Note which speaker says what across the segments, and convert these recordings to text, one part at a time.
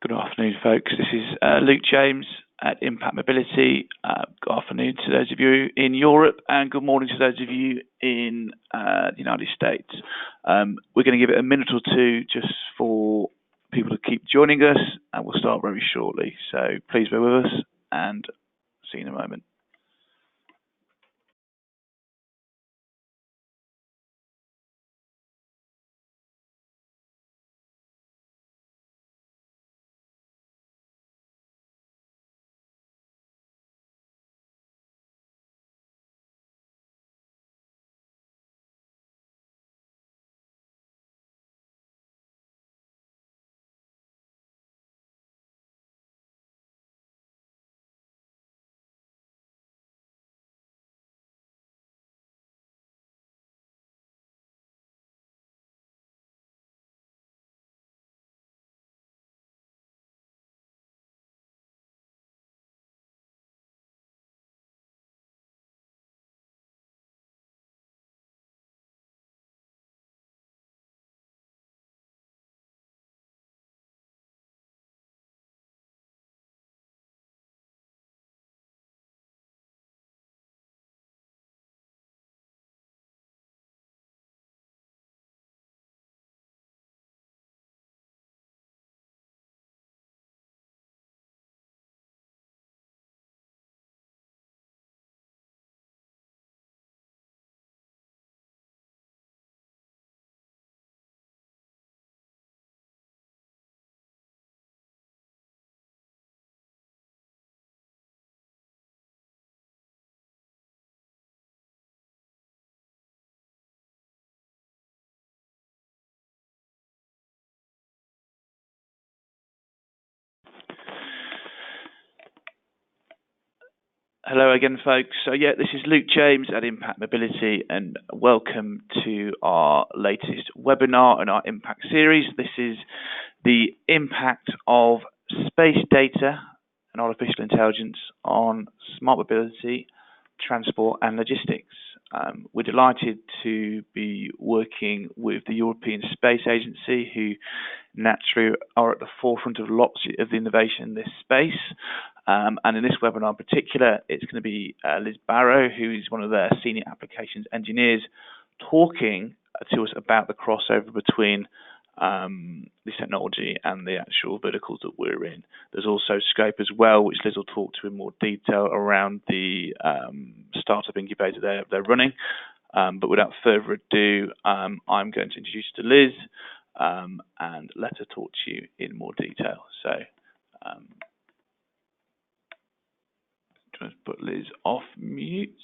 Speaker 1: Good afternoon, folks. This is Luke James at Impact Mobility. Good afternoon to those of you in Europe, and good morning to those of you in the United States. We're going to give it a minute or two just for people to keep joining us, and we'll start very shortly. So please bear with us, and see you in a moment. Hello again, folks. So yeah, this is Luke James at Impact Mobility, and welcome to our latest webinar in our Impact series. This is the impact of space data and artificial intelligence on smart mobility, transport and logistics. We're delighted to be working with the European Space Agency, who naturally are at the forefront of lots of the innovation in this space. And in this webinar in particular, it's going to be Liz Barrow, who is one of their senior applications engineers, talking to us about the crossover between this technology and the actual verticals that we're in. There's also scope as well, which Liz will talk to in more detail around the startup incubator they're running. But without further ado, I'm going to introduce you to Liz and let her talk to you in more detail. So trying to put Liz off mute.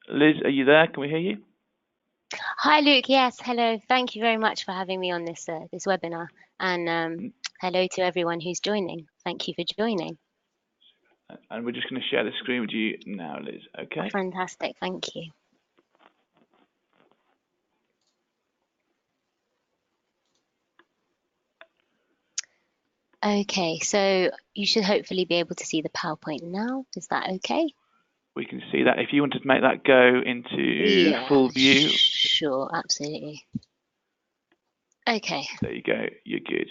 Speaker 1: Liz, are you there? Can we hear you?
Speaker 2: Hi, Luke. Yes, hello. Thank you very much for having me on this this webinar, and hello to everyone who's joining. Thank you for joining.
Speaker 1: And we're just going to share the screen with you now, Liz. Okay.
Speaker 2: Fantastic. Thank you. Okay, so you should hopefully be able to see the PowerPoint now. Is that okay?
Speaker 1: We can see that. If you wanted to make that go into full view.
Speaker 2: Sure, absolutely. Okay.
Speaker 1: There you go. You're good.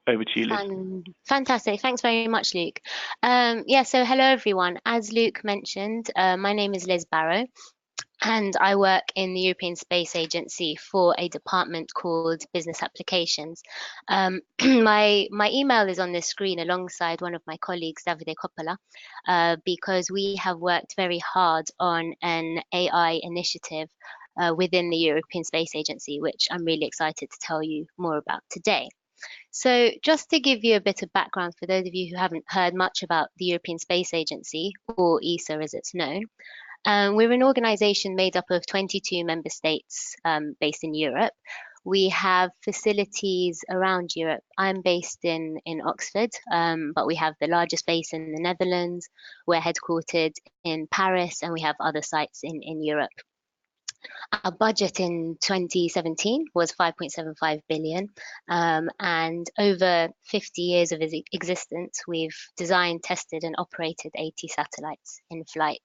Speaker 1: Over to you, Liz.
Speaker 2: Fantastic. Thanks very much, Luke. Yeah, so hello, everyone. As Luke mentioned, my name is Liz Barrow, and I work in the European Space Agency for a department called Business Applications. My email is on this screen alongside one of my colleagues, Davide Coppola, because we have worked very hard on an AI initiative within the European Space Agency, which I'm really excited to tell you more about today. So just to give you a bit of background for those of you who haven't heard much about the European Space Agency, or ESA as it's known, we're an organization made up of 22 member states based in Europe. We have facilities around Europe. I'm based in Oxford, but we have the largest base in the Netherlands. We're headquartered in Paris, and we have other sites in Europe. Our budget in 2017 was 5.75 billion, and over 50 years of existence, we've designed, tested, and operated 80 satellites in flight.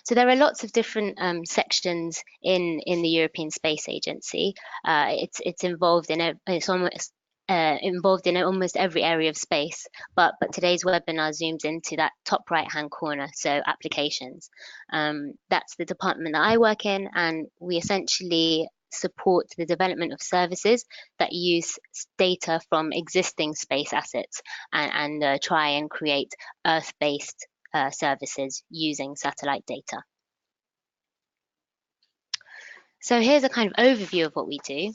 Speaker 2: So there are lots of different sections in the European Space Agency. It's involved in it's almost involved in almost every area of space, but today's webinar zooms into that top right-hand corner, so applications. That's the department that I work in, and we essentially support the development of services that use data from existing space assets and try and create Earth-based services using satellite data. So here's a kind of overview of what we do.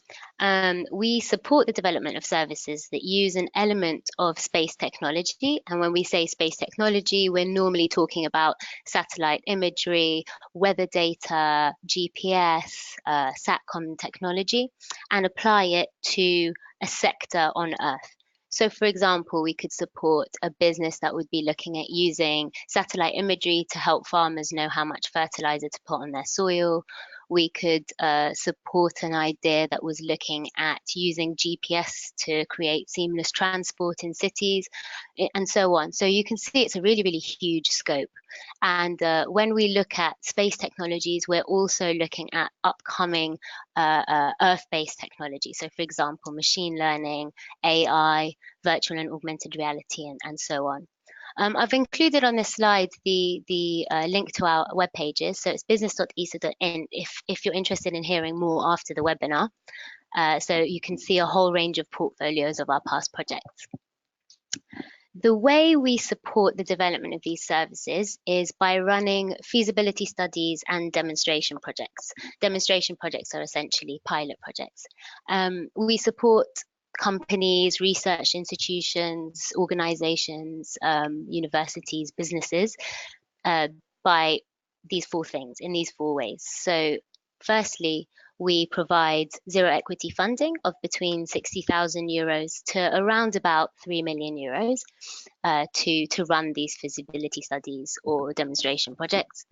Speaker 2: We support the development of services that use an element of space technology. And when we say space technology, we're normally talking about satellite imagery, weather data, GPS, SATCOM technology, and apply it to a sector on Earth. So for example, we could support a business that would be looking at using satellite imagery to help farmers know how much fertilizer to put on their soil. We could support an idea that was looking at using GPS to create seamless transport in cities, and so on. So you can see it's a really, really huge scope. And when we look at space technologies, we're also looking at upcoming Earth-based technology. So for example, machine learning, AI, virtual and augmented reality, and so on. I've included on this slide the link to our web pages. So it's business.esa.in if you're interested in hearing more after the webinar. So you can see a whole range of portfolios of our past projects. The way we support the development of these services is by running feasibility studies and demonstration projects. Demonstration projects are essentially pilot projects. We support companies, research institutions, organizations, universities, businesses, by these four things, in these four ways. So firstly, we provide zero equity funding of between 60,000 euros to around about 3 million euros to run these feasibility studies or demonstration projects.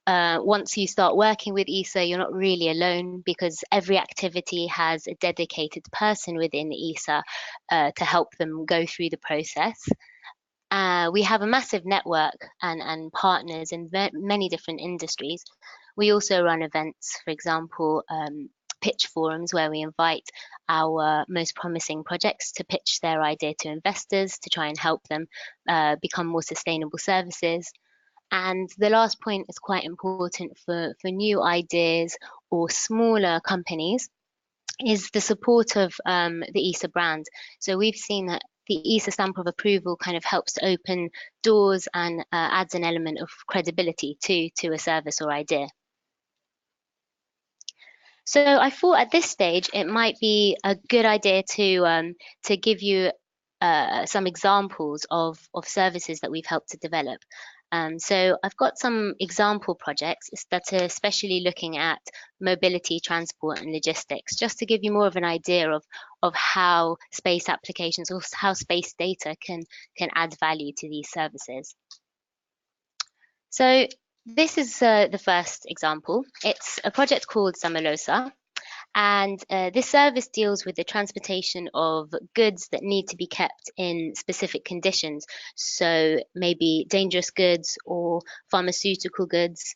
Speaker 2: Once you start working with ESA, you're not really alone because every activity has a dedicated person within ESA to help them go through the process. We have a massive network and partners in many different industries. We also run events, for example, pitch forums where we invite our most promising projects to pitch their idea to investors to try and help them become more sustainable services. And the last point is quite important for new ideas or smaller companies is the support of the ESA brand. So we've seen that the ESA stamp of approval kind of helps to open doors and adds an element of credibility to a service or idea. So I thought at this stage it might be a good idea to give you some examples of services that we've helped to develop. So I've got some example projects that are especially looking at mobility, transport and logistics, just to give you more of an idea of how space applications or how space data can add value to these services. So this is the first example. It's a project called Samalosa. And this service deals with the transportation of goods that need to be kept in specific conditions. So maybe dangerous goods or pharmaceutical goods.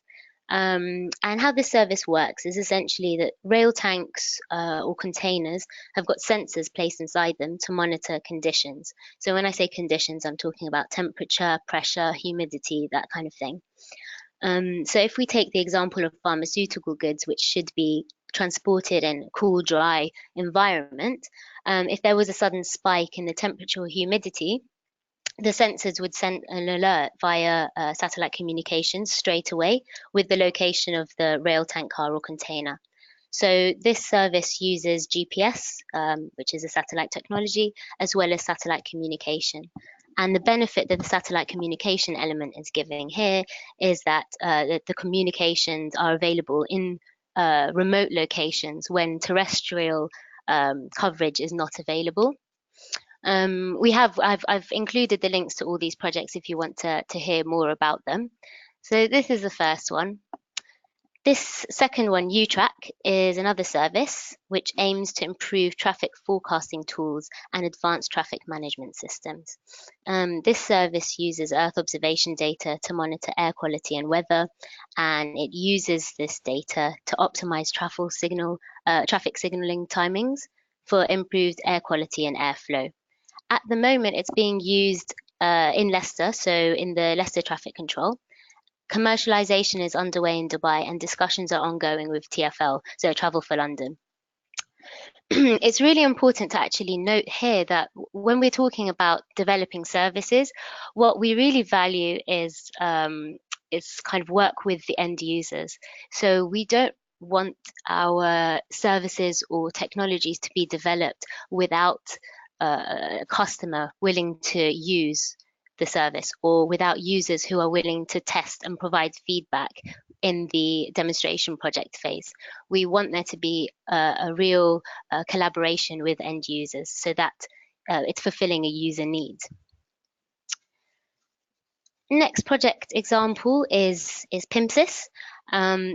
Speaker 2: And how this service works is essentially that rail tanks or containers have got sensors placed inside them to monitor conditions. So when I say conditions, I'm talking about temperature, pressure, humidity, that kind of thing. So if we take the example of pharmaceutical goods, which should be transported in a cool, dry environment, if there was a sudden spike in the temperature or humidity, the sensors would send an alert via satellite communications straight away with the location of the rail tank car or container. So this service uses GPS, which is a satellite technology, as well as satellite communication. And the benefit that the satellite communication element is giving here is that the communications are available in remote locations when terrestrial coverage is not available. I've included the links to all these projects if you want to hear more about them. So this is the first one. This second one, UTrack, is another service which aims to improve traffic forecasting tools and advanced traffic management systems. This service uses Earth observation data to monitor air quality and weather, and it uses this data to optimize traffic signaling timings for improved air quality and airflow. At the moment, it's being used in Leicester, so in the Leicester traffic control. Commercialization is underway in Dubai and discussions are ongoing with TfL, so Travel for London. It's really important to actually note here that when we're talking about developing services, what we really value is kind of work with the end users. So we don't want our services or technologies to be developed without a customer willing to use the service, or without users who are willing to test and provide feedback in the demonstration project phase. We want there to be a real collaboration with end users so that it's fulfilling a user need. Next project example is PIMSIS.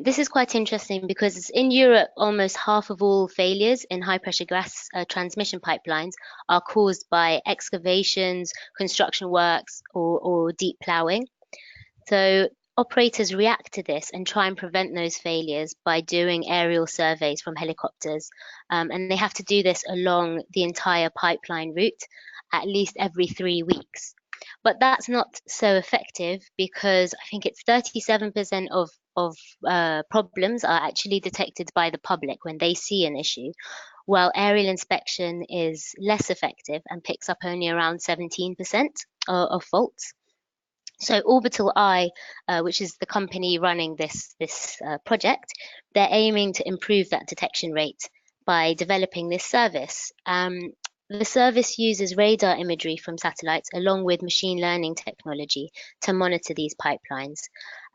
Speaker 2: This is quite interesting because in Europe, almost half of all failures in high pressure gas transmission pipelines are caused by excavations, construction works, or deep ploughing. So operators react to this and try and prevent those failures by doing aerial surveys from helicopters. And they have to do this along the entire pipeline route at least every 3 weeks. But that's not so effective because I think it's 37% of problems are actually detected by the public when they see an issue, while aerial inspection is less effective and picks up only around 17% of faults. So Orbital Eye, which is the company running this project, they're aiming to improve that detection rate by developing this service. The service uses radar imagery from satellites along with machine learning technology to monitor these pipelines.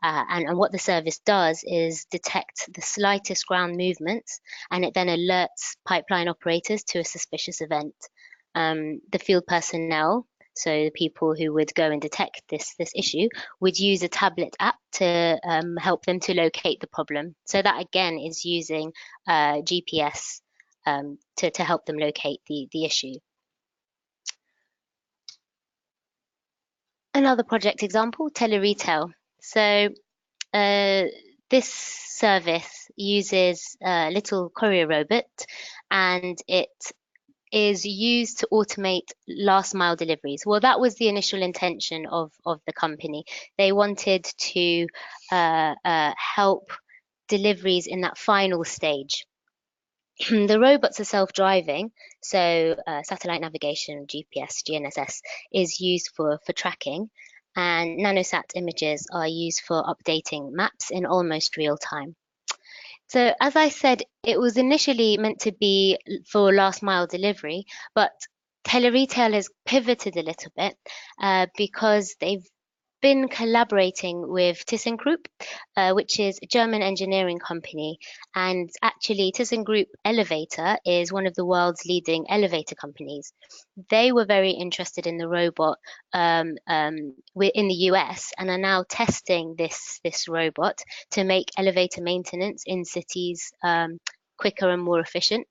Speaker 2: And what the service does is detect the slightest ground movements, and it then alerts pipeline operators to a suspicious event. The field personnel, so the people who would go and detect this issue, would use a tablet app to help them to locate the problem. So that again is using GPS to help them locate the issue. Another project example, teleretail. So this service uses a little courier robot, and it is used to automate last mile deliveries. Well, that was the initial intention of the company. They wanted to help deliveries in that final stage. The robots are self-driving, so satellite navigation, GPS, GNSS is used for tracking, and nanosat images are used for updating maps in almost real time. So as I said, it was initially meant to be for last mile delivery, but teleretail has pivoted a little bit because they've been collaborating with ThyssenKrupp, which is a German engineering company. And actually, ThyssenKrupp Elevator is one of the world's leading elevator companies. They were very interested in the robot in the US and are now testing this robot to make elevator maintenance in cities quicker and more efficient.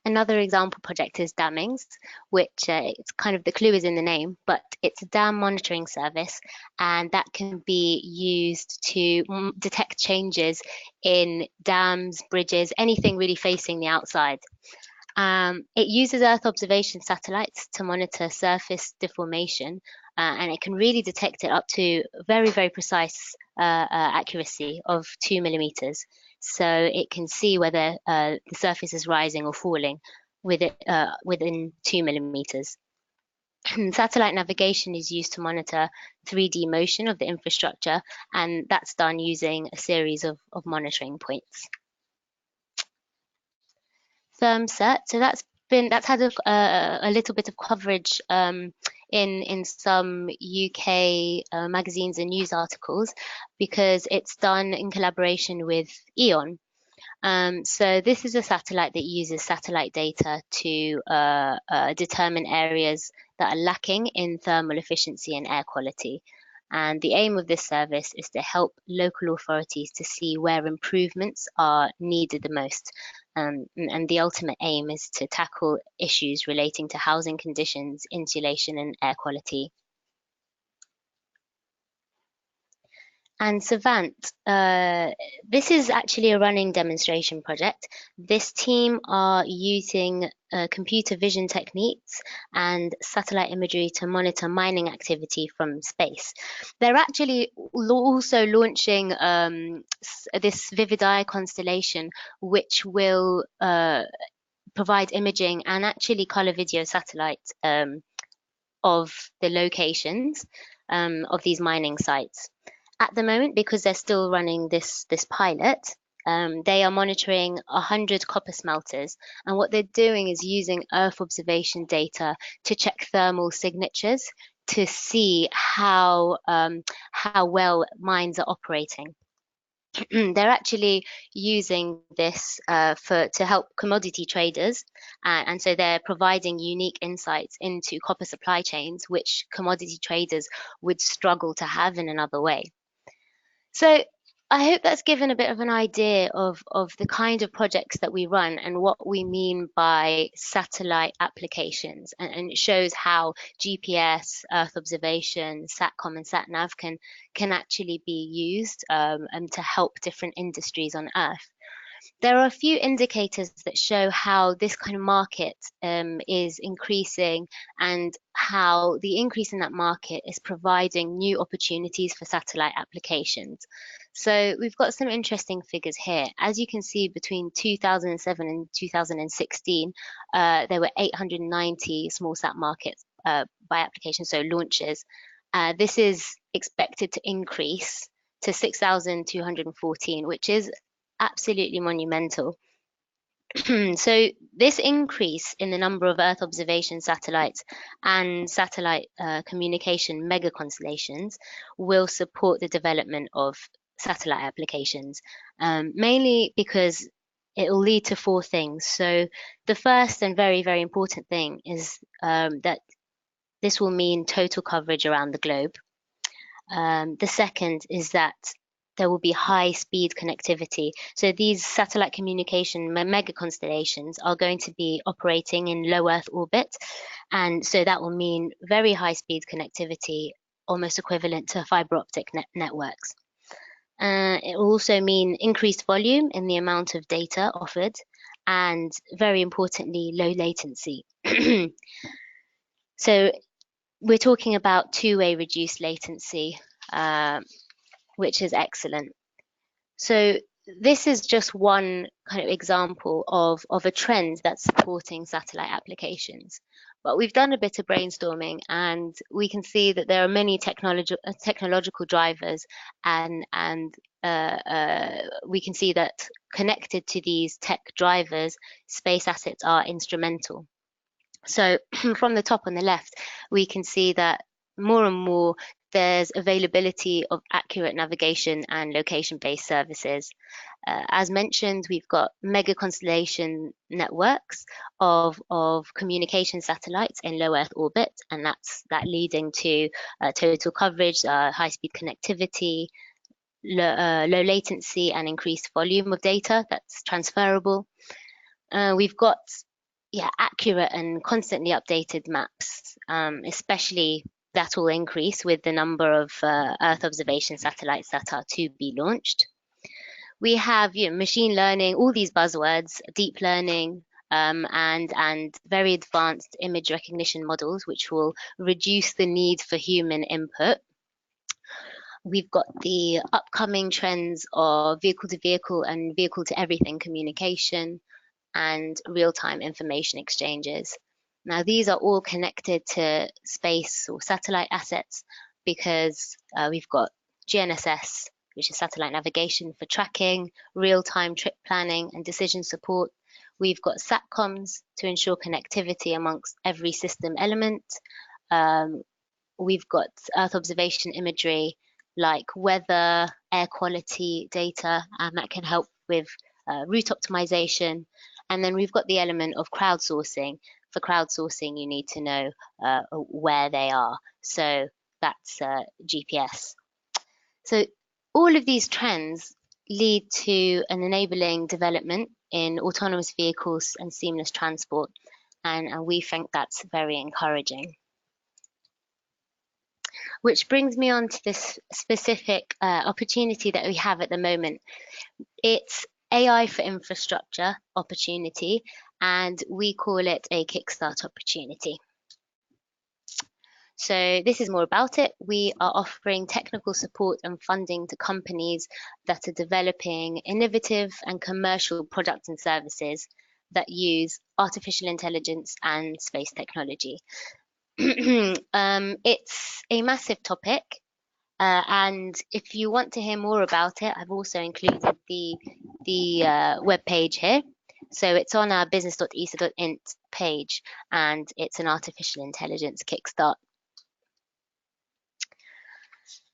Speaker 2: Another example project is dammings, which it's kind of the clue is in the name, but it's a dam monitoring service, and that can be used to detect changes in dams, bridges, anything really facing the outside. It uses Earth observation satellites to monitor surface deformation, and it can really detect it up to very, very precise accuracy of 2 millimeters. So it can see whether the surface is rising or falling within 2 millimeters. Satellite navigation is used to monitor 3D motion of the infrastructure, and that's done using a series of monitoring points. Thermsat, so that's had a little bit of coverage in some UK magazines and news articles because it's done in collaboration with E.ON. So this is a satellite that uses satellite data to determine areas that are lacking in thermal efficiency and air quality. And the aim of this service is to help local authorities to see where improvements are needed the most. And the ultimate aim is to tackle issues relating to housing conditions, insulation, and air quality. And Savant, this is actually a running demonstration project. This team are using computer vision techniques and satellite imagery to monitor mining activity from space. They're actually also launching this Vivid Eye constellation, which will provide imaging and actually color video satellites of the locations of these mining sites. At the moment, because they're still running this pilot, they are monitoring 100 copper smelters, and what they're doing is using Earth observation data to check thermal signatures to see how well mines are operating. They're actually using this to help commodity traders, and so they're providing unique insights into copper supply chains, which commodity traders would struggle to have in another way. So I hope that's given a bit of an idea of the kind of projects that we run and what we mean by satellite applications. And it shows how GPS, Earth observation, SATCOM and SATNAV can actually be used and to help different industries on Earth. There are a few indicators that show how this kind of market is increasing and how the increase in that market is providing new opportunities for satellite applications. So we've got some interesting figures here. As you can see, between 2007 and 2016, there were 890 small sat markets by application, so launches. This is expected to increase to 6,214, which is absolutely monumental. So this increase in the number of Earth observation satellites and satellite communication mega constellations will support the development of satellite applications, mainly because it will lead to four things. So the first and very, very important thing is that this will mean total coverage around the globe. The second is that there will be high speed connectivity. So these satellite communication mega constellations are going to be operating in low Earth orbit. And so that will mean very high speed connectivity, almost equivalent to fiber optic networks. It will also mean increased volume in the amount of data offered, and very importantly, low latency. So we're talking about two-way reduced latency, which is excellent. So this is just one kind of example of a trend that's supporting satellite applications. But we've done a bit of brainstorming, and we can see that there are many technological drivers, and we can see that connected to these tech drivers, space assets are instrumental. So from the top on the left, we can see that more and more there's availability of accurate navigation and location-based services. As mentioned, we've got mega constellation networks of communication satellites in low Earth orbit, and that's leading to total coverage, high-speed connectivity, low latency, and increased volume of data that's transferable. We've got accurate and constantly updated maps, especially that will increase with the number of Earth observation satellites that are to be launched. We have machine learning, all these buzzwords, deep learning, and very advanced image recognition models, which will reduce the need for human input. We've got the upcoming trends of vehicle-to-vehicle and vehicle-to-everything communication, and real-time information exchanges. Now, these are all connected to space or satellite assets because we've got GNSS, which is satellite navigation for tracking, real-time trip planning and decision support. We've got SATCOMs to ensure connectivity amongst every system element. We've got Earth observation imagery like weather, air quality data, and that can help with route optimization. And then we've got the element of crowdsourcing. For crowdsourcing, you need to know where they are. So that's GPS. So all of these trends lead to an enabling development in autonomous vehicles and seamless transport. And we think that's very encouraging. which brings me on to this specific opportunity that we have at the moment. It's AI for infrastructure opportunity, and we call it a Kickstart opportunity. So this is more about it. We are offering technical support and funding to companies that are developing innovative and commercial products and services that use artificial intelligence and space technology. It's a massive topic, and if you want to hear more about it, I've also included the web page here. So it's on our business.esa.int page, and it's an artificial intelligence kickstart.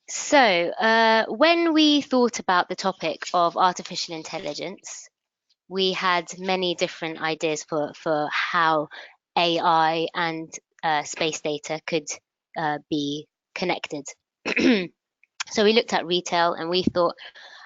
Speaker 2: So when we thought about the topic of artificial intelligence, we had many different ideas for how AI and space data could be connected. So we looked at retail, and we thought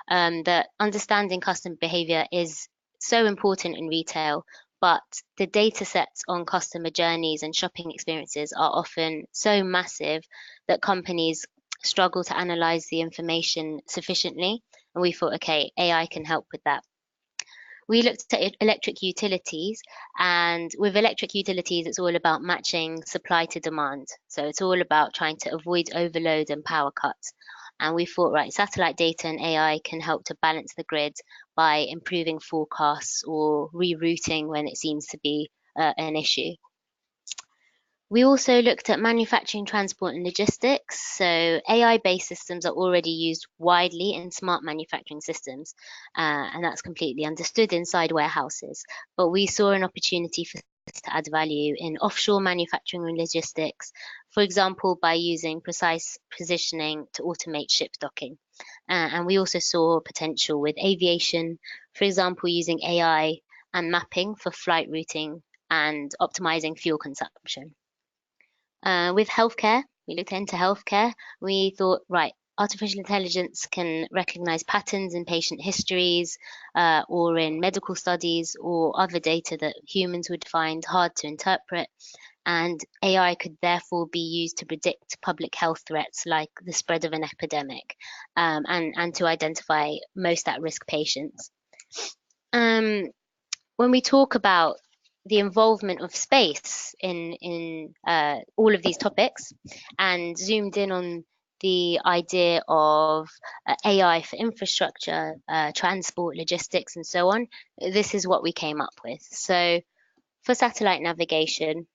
Speaker 2: that understanding customer behavior is so important in retail, but the data sets on customer journeys and shopping experiences are often so massive that companies struggle to analyze the information sufficiently. And we thought, okay, AI can help with that. We looked at electric utilities, and with electric utilities, it's all about matching supply to demand. So it's all about trying to avoid overload and power cuts. And we thought, right, satellite data and AI can help to balance the grid by improving forecasts or rerouting when it seems to be an issue. We also looked at manufacturing, transport, and logistics. So AI-based systems are already used widely in smart manufacturing systems, and that's completely understood inside warehouses. But we saw an opportunity for this to add value in offshore manufacturing and logistics, for example, by using precise positioning to automate ship docking. And we also saw potential with aviation, for example, using AI and mapping for flight routing and optimizing fuel consumption. With healthcare, we looked into healthcare. We thought, right, artificial intelligence can recognize patterns in patient histories or in medical studies or other data that humans would find hard to interpret. And AI could therefore be used to predict public health threats like the spread of an epidemic and to identify most at-risk patients. When we talk about the involvement of space in all of these topics and zoomed in on the idea of AI for infrastructure, transport, logistics, and so on, this is what we came up with. So for satellite navigation,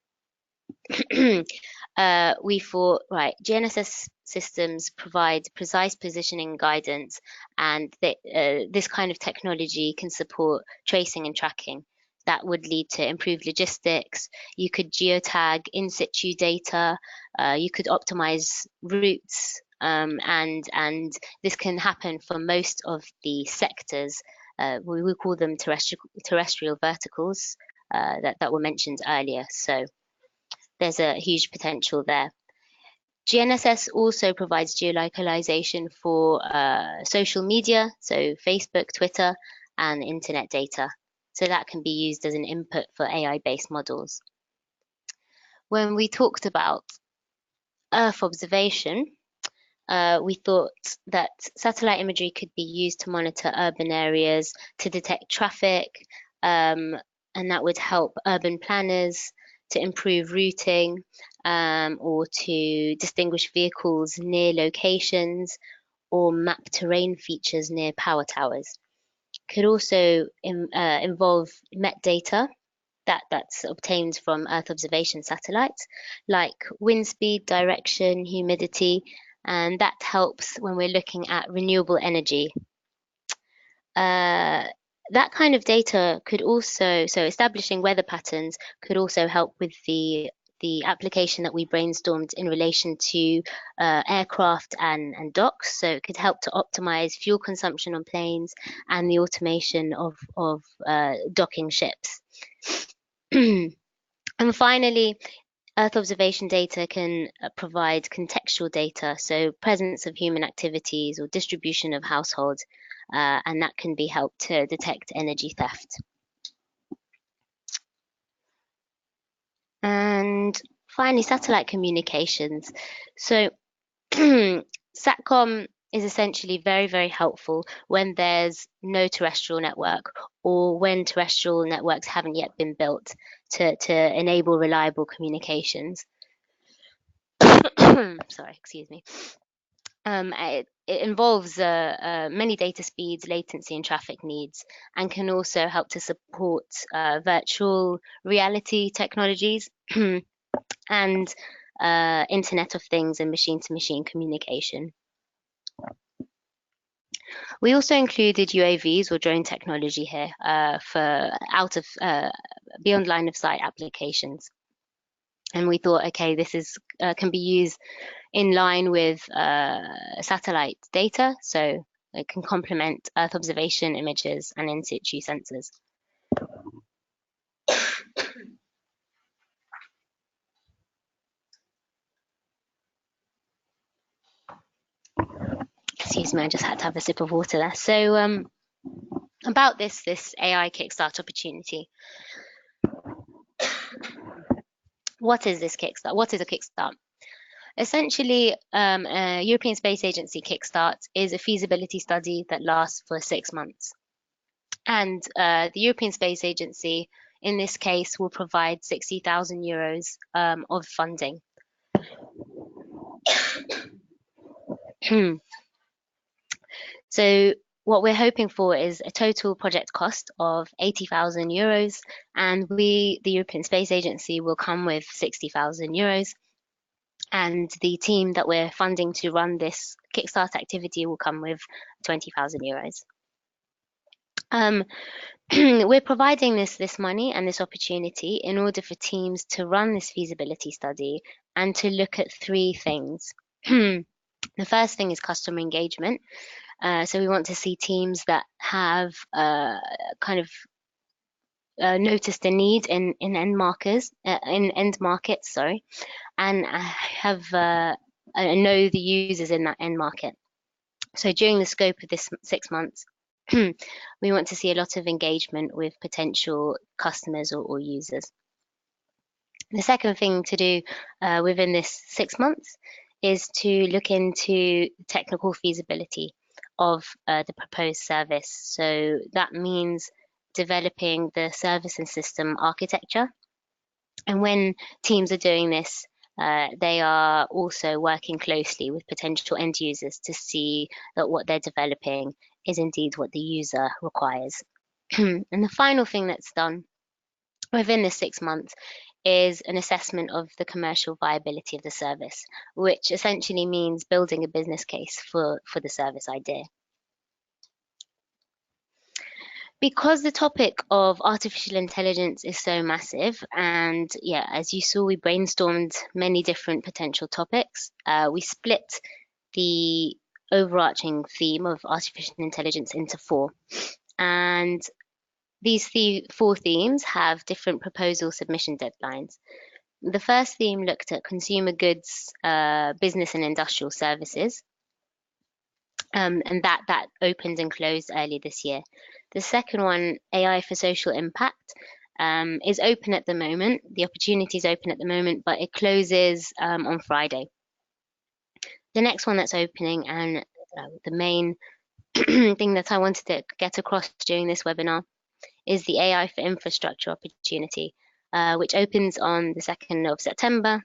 Speaker 2: we thought, right, GNSS systems provide precise positioning guidance, and this kind of technology can support tracing and tracking. That would lead to improved logistics. You could geotag in situ data. You could optimize routes, and this can happen for most of the sectors. We call them terrestrial verticals that were mentioned earlier. So there's a huge potential there. GNSS also provides geolocalization for social media, so Facebook, Twitter, and internet data. So that can be used as an input for AI-based models. When we talked about Earth observation, we thought that satellite imagery could be used to monitor urban areas, to detect traffic, and that would help urban planners to improve routing or to distinguish vehicles near locations or map terrain features near power towers. Could also involve metadata that's obtained from Earth observation satellites, like wind speed, direction, humidity, and that helps when we're looking at renewable energy. That kind of data could also, so establishing weather patterns could also help with the application that we brainstormed in relation to aircraft and docks. So it could help to optimize fuel consumption on planes and the automation of docking ships. And finally, Earth observation data can provide contextual data, so presence of human activities or distribution of households, and that can be helped to detect energy theft. And finally, satellite communications. So SATCOM is essentially very, very helpful when there's no terrestrial network or when terrestrial networks haven't yet been built to enable reliable communications. Sorry, excuse me. It involves many data speeds, latency, and traffic needs, and can also help to support virtual reality technologies and Internet of Things and machine-to-machine communication. We also included UAVs or drone technology here for beyond line of sight applications. And we thought, okay, this can be used in line with satellite data, so it can complement Earth observation images and in situ sensors. Excuse me, I just had to have a sip of water there. So about this AI Kickstart opportunity. What is this Kickstart? What is a Kickstart? Essentially, a European Space Agency Kickstart is a feasibility study that lasts for 6 months. And the European Space Agency, in this case, will provide 60,000 euros of funding. So what we're hoping for is a total project cost of 80,000 euros, and we, the European Space Agency, will come with 60,000 euros. And the team that we're funding to run this Kickstart activity will come with 20,000 euros. We're providing this money and this opportunity in order for teams to run this feasibility study and to look at 3 things. The first thing is customer engagement. So we want to see teams that have noticed a need in end markets, and have know the users in that end market. So during the scope of this 6 months, we want to see a lot of engagement with potential customers or users. The second thing to do within this 6 months is to look into technical feasibility of the proposed service. So that means developing the service and system architecture. And when teams are doing this, they are also working closely with potential end users to see that what they're developing is indeed what the user requires. And the final thing that's done within the 6 months is an assessment of the commercial viability of the service, which essentially means building a business case for the service idea. Because the topic of artificial intelligence is so massive, and yeah, as you saw, we brainstormed many different potential topics. We split the overarching theme of artificial intelligence into 4. And these 4 themes have different proposal submission deadlines. The first theme looked at consumer goods, business and industrial services. And that opened and closed early this year. The second one, AI for social impact, is open at the moment. The opportunity is open at the moment, but it closes on Friday. The next one that's opening, and the main thing that I wanted to get across during this webinar, is the AI for infrastructure opportunity, which opens on the 2nd of September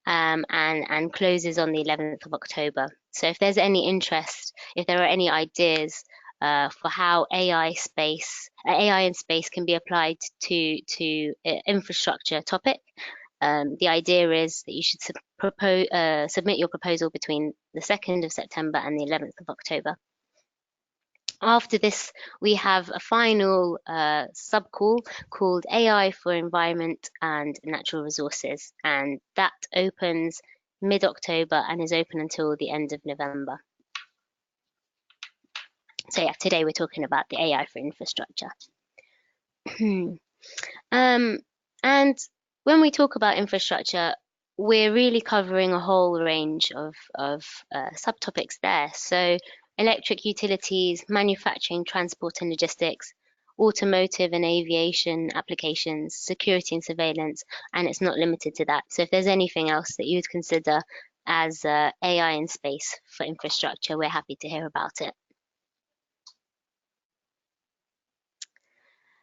Speaker 2: and closes on the 11th of October. So if there's any interest, if there are any ideas for how AI in space can be applied to infrastructure topic, the idea is that you should submit your proposal between the 2nd of September and the 11th of October. After this, we have a final sub-call called AI for Environment and Natural Resources, and that opens mid-October and is open until the end of November. So yeah, today we're talking about the AI for infrastructure. And when we talk about infrastructure, we're really covering a whole range of subtopics there. So electric utilities, manufacturing, transport and logistics, automotive and aviation applications, security and surveillance, and it's not limited to that. So if there's anything else that you'd consider as AI in space for infrastructure. We're happy to hear about it.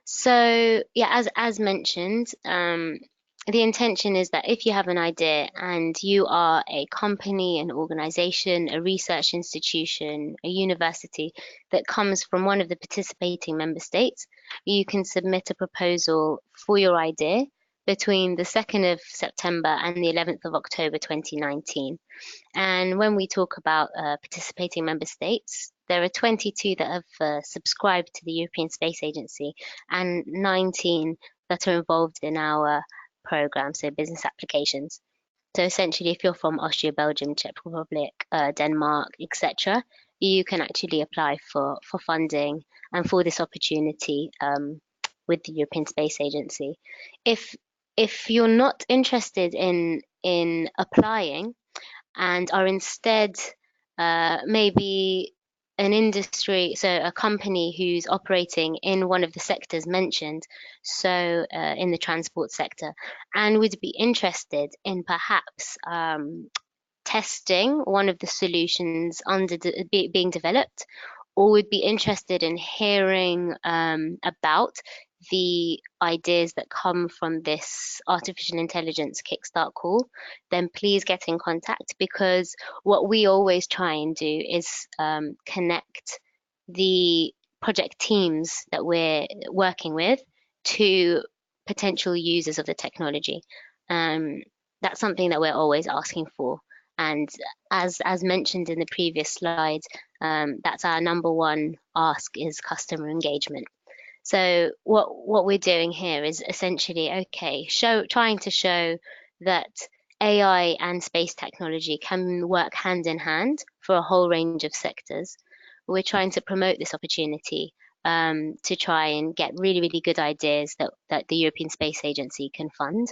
Speaker 2: So yeah, as mentioned, the intention is that if you have an idea and you are a company, an organization, a research institution, a university that comes from one of the participating member states, you can submit a proposal for your idea between the 2nd of September and the 11th of October 2019. And when we talk about participating member states, there are 22 that have subscribed to the European Space Agency and 19 that are involved in our program, so business applications. So essentially, if you're from Austria, Belgium, Czech Republic, Denmark, etc., you can actually apply for funding and for this opportunity with the European Space Agency. If you're not interested in applying and are instead maybe an industry, so a company who's operating in one of the sectors mentioned, so in the transport sector, and would be interested in perhaps testing one of the solutions being developed, or would be interested in hearing about the ideas that come from this artificial intelligence kickstart call, then please get in contact, because what we always try and do is connect the project teams that we're working with to potential users of the technology. That's something that we're always asking for. And as mentioned in the previous slide, that's our number one ask, is customer engagement. So what we're doing here is essentially, okay, trying to show that AI and space technology can work hand in hand for a whole range of sectors. We're trying to promote this opportunity to try and get really, really good ideas that the European Space Agency can fund.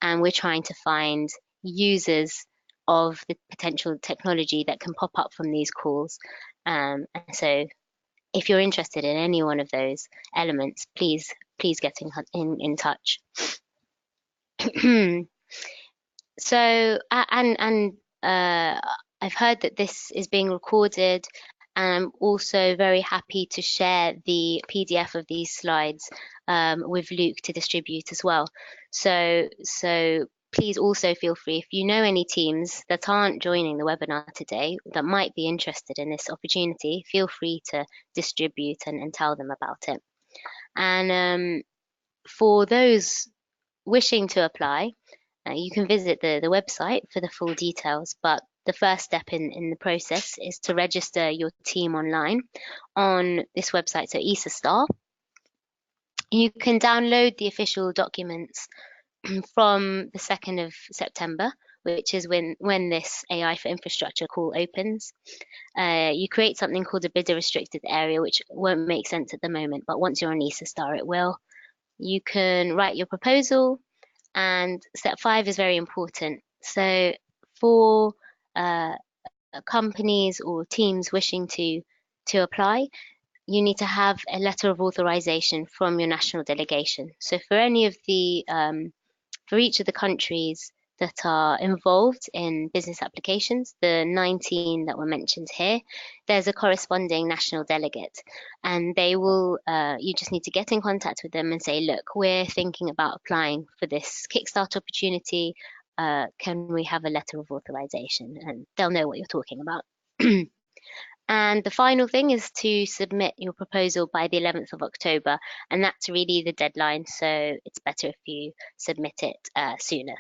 Speaker 2: And we're trying to find users of the potential technology that can pop up from these calls. And so if you're interested in any one of those elements, please get in touch. So I've heard that this is being recorded, and I'm also very happy to share the PDF of these slides with Luke to distribute as well. So please also feel free, if you know any teams that aren't joining the webinar today that might be interested in this opportunity, feel free to distribute and tell them about it. And for those wishing to apply, you can visit the website for the full details, but the first step in the process is to register your team online on this website, so ESA Star. You can download the official documents from the 2nd of September, which is when this AI for infrastructure call opens. You create something called a bidder restricted area, which won't make sense at the moment, but once you're on ESA Star, it will. You can write your proposal, and step 5 is very important. So for companies or teams wishing to apply, you need to have a letter of authorization from your national delegation. So for any of the for each of the countries that are involved in business applications, the 19 that were mentioned here, there's a corresponding national delegate, and they will, you just need to get in contact with them and say, look, we're thinking about applying for this Kickstart opportunity. Can we have a letter of authorization? And they'll know what you're talking about. And the final thing is to submit your proposal by the 11th of October, and that's really the deadline, so it's better if you submit it sooner.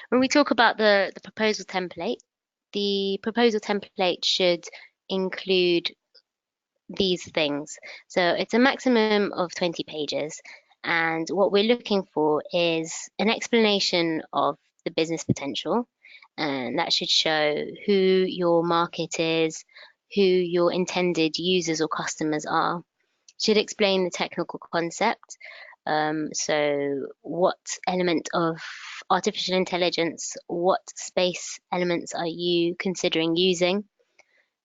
Speaker 2: When we talk about the proposal template should include these things. So it's a maximum of 20 pages, and what we're looking for is an explanation of the business potential, and that should show who your market is, who your intended users or customers are. Should explain the technical concept. So what element of artificial intelligence, what space elements are you considering using?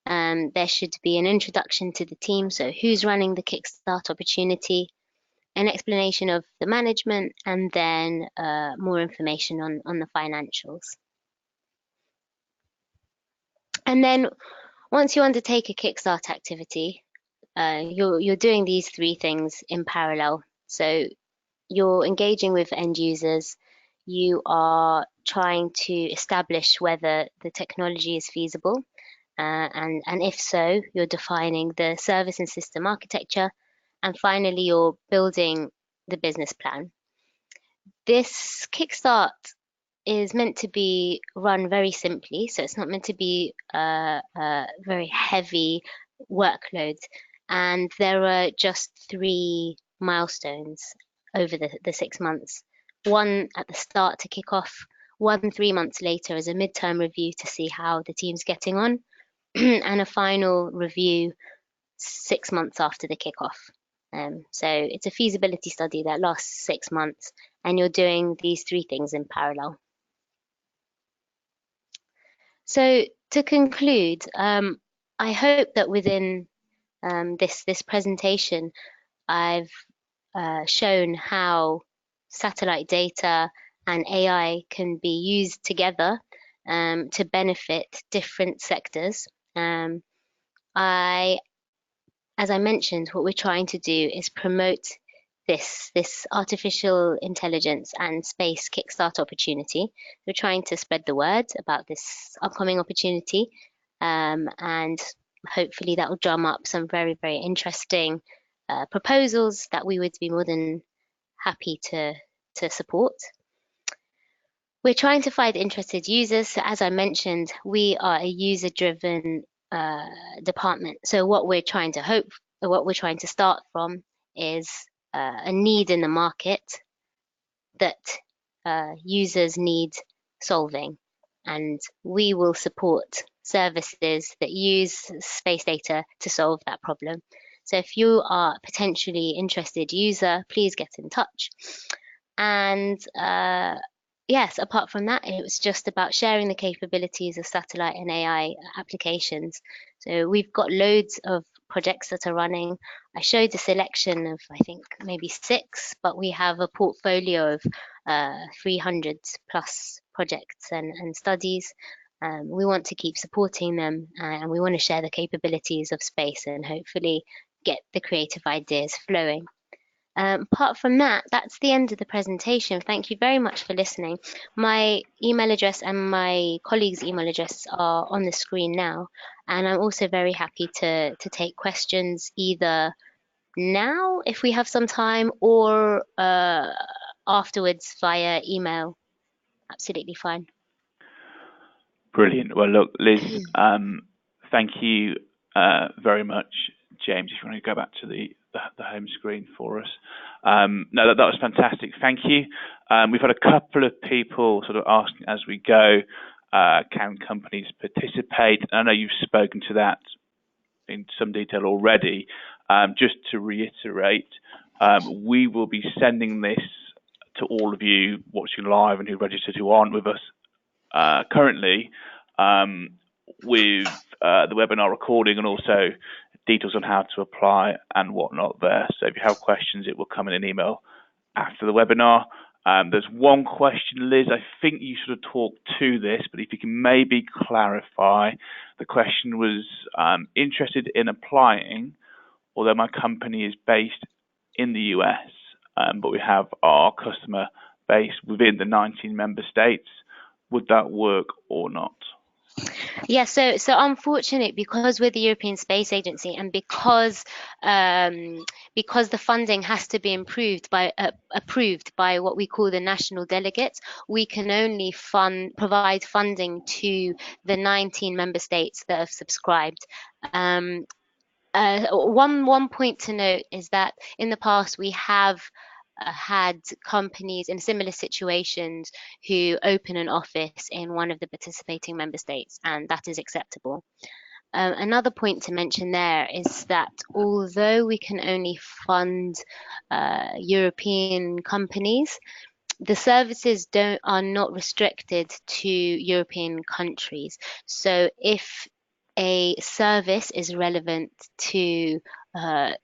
Speaker 2: There should be an introduction to the team, so who's running the Kickstart opportunity, an explanation of the management, and then more information on the financials. And then once you undertake a Kickstart activity, you're doing these three things in parallel. So you're engaging with end users, you are trying to establish whether the technology is feasible, and if so, you're defining the service and system architecture, and finally, you're building the business plan. This Kickstart is meant to be run very simply, so it's not meant to be a very heavy workload. And there are just three milestones over the 6 months. One at the start to kick off, one 3 months later as a midterm review to see how the team's getting on, and a final review 6 months after the kickoff. So it's a feasibility study that lasts 6 months, and you're doing these three things in parallel. So to conclude, I hope that within this presentation, I've shown how satellite data and AI can be used together to benefit different sectors. As I mentioned, what we're trying to do is promote this artificial intelligence and space kickstart opportunity. We're trying to spread the word about this upcoming opportunity, and hopefully that will drum up some very, very interesting proposals that we would be more than happy to support. We're trying to find interested users. So as I mentioned, we are a user-driven department. So what we're trying to start from is a need in the market that users need solving, and we will support services that use space data to solve that problem. So if you are a potentially interested user, please get in touch. And yes, apart from that, it was just about sharing the capabilities of satellite and AI applications. So we've got loads of projects that are running. I showed a selection of, I think, maybe 6, but we have a portfolio of 300 plus projects and studies. We want to keep supporting them, and we want to share the capabilities of space and hopefully get the creative ideas flowing. Apart from that, that's the end of the presentation. Thank you very much for listening. My email address and my colleague's email address are on the screen now, and I'm also very happy to take questions either now, if we have some time, or afterwards via email. Absolutely fine.
Speaker 1: Brilliant. Well, look, Liz, thank you very much. James, if you want to go back to the home screen for us. No, that was fantastic. Thank you. We've had a couple of people sort of asking as we go, can companies participate? I know you've spoken to that in some detail already. Just to reiterate, we will be sending this to all of you watching live and who registered who aren't with us currently, with the webinar recording and also details on how to apply and whatnot there. So if you have questions, it will come in an email after the webinar. There's one question, Liz, I think you sort of talked to this, but if you can maybe clarify. The question was, interested in applying, although my company is based in the US, but we have our customer base within the 19 member states. Would that work or not?
Speaker 2: Yeah, so unfortunately, because we're the European Space Agency, and because the funding has to be approved by what we call the national delegates, we can only provide funding to the 19 member states that have subscribed. One point to note is that in the past we have had companies in similar situations who open an office in one of the participating member states, and that is acceptable. Another point to mention there is that although we can only fund European companies, the services are not restricted to European countries. So if a service is relevant to an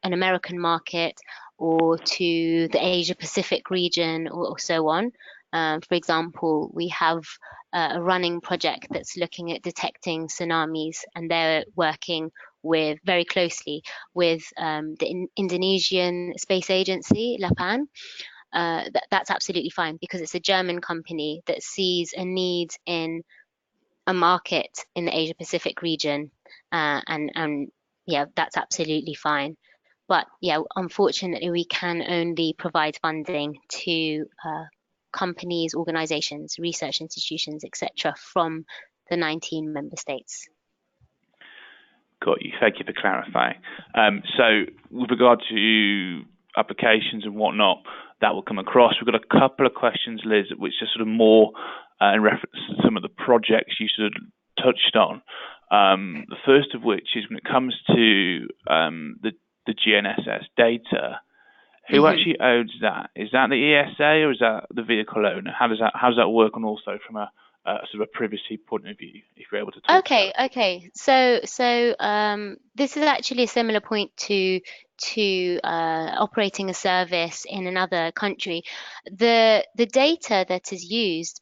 Speaker 2: American market or to the Asia Pacific region, or so on. For example, we have a running project that's looking at detecting tsunamis, and they're working very closely with the Indonesian Space Agency, LAPAN. That's absolutely fine because it's a German company that sees a need in a market in the Asia Pacific region, and yeah, that's absolutely fine. But yeah, unfortunately, we can only provide funding to companies, organizations, research institutions, etc., from the 19 member states.
Speaker 1: Got you. Thank you for clarifying. So with regard to applications and whatnot, that will come across. We've got a couple of questions, Liz, which are sort of more in reference to some of the projects you sort of touched on. The first of which is when it comes to the GNSS data, who actually owns that? Is that the ESA or is that the vehicle owner? How does that work? And also from a sort of a privacy point of view, if you're able to talk.
Speaker 2: Okay. So this is actually a similar point to operating a service in another country. The data that is used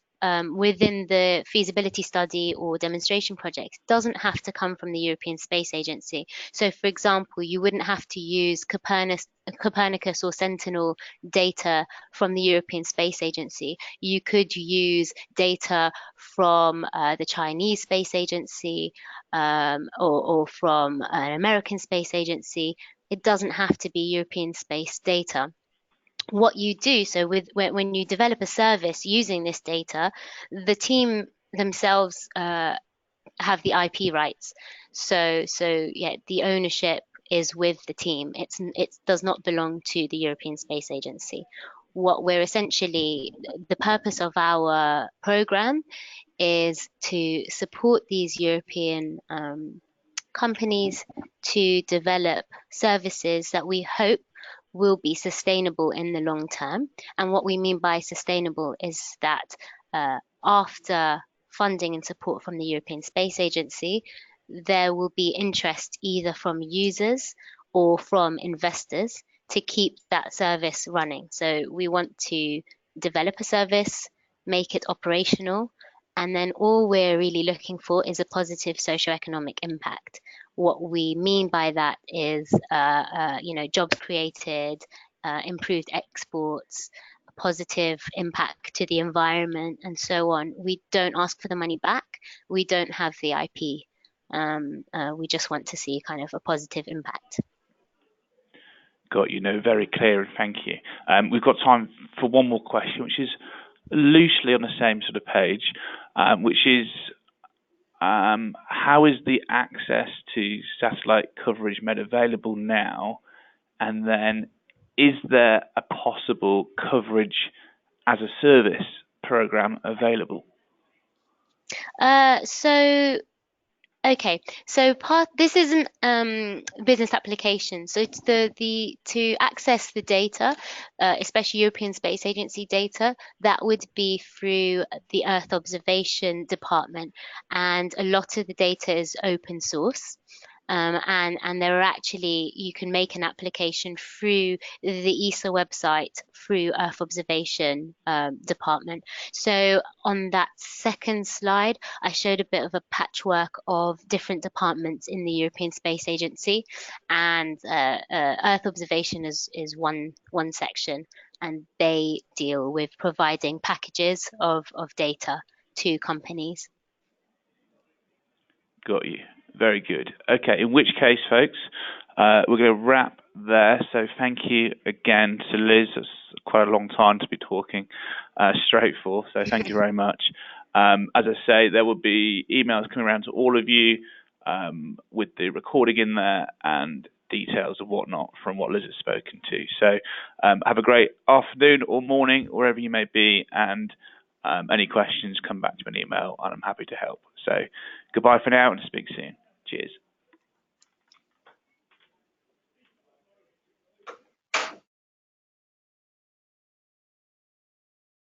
Speaker 2: within the feasibility study or demonstration project doesn't have to come from the European Space Agency. So, for example, you wouldn't have to use Copernicus or Sentinel data from the European Space Agency. You could use data from the Chinese Space Agency or from an American Space Agency. It doesn't have to be European space data. What you do, so when you develop a service using this data, the team themselves have the IP rights. So yeah, the ownership is with the team. It does not belong to the European Space Agency. What we're essentially, the purpose of our program is to support these European companies to develop services that we hope will be sustainable in the long term. And what we mean by sustainable is that after funding and support from the European Space Agency, there will be interest either from users or from investors to keep that service running. So we want to develop a service, make it operational, and then all we're really looking for is a positive socioeconomic impact. What we mean by that is, jobs created, improved exports, a positive impact to the environment, and so on. We don't ask for the money back. We don't have the IP. We just want to see kind of a positive impact.
Speaker 1: Got you. No, very clear, and thank you. We've got time for one more question, which is loosely on the same sort of page, which is how is the access to satellite coverage made available now? And then is there a possible coverage as a service program available?
Speaker 2: Okay, so this isn't business application. So it's to access the data, especially European Space Agency data, that would be through the Earth Observation Department, and a lot of the data is open source. And there are actually, you can make an application through the ESA website through Earth Observation Department. So on that second slide, I showed a bit of a patchwork of different departments in the European Space Agency, and Earth Observation is one section, and they deal with providing packages of data to companies.
Speaker 1: Got you. Very good. Okay, in which case, folks, we're going to wrap there. So thank you again to Liz. It's quite a long time to be talking straight forth. So thank you very much. As I say, there will be emails coming around to all of you with the recording in there and details of whatnot from what Liz has spoken to. So have a great afternoon or morning, wherever you may be, and any questions, come back to an email, and I'm happy to help. So goodbye for now, and speak soon. Cheers.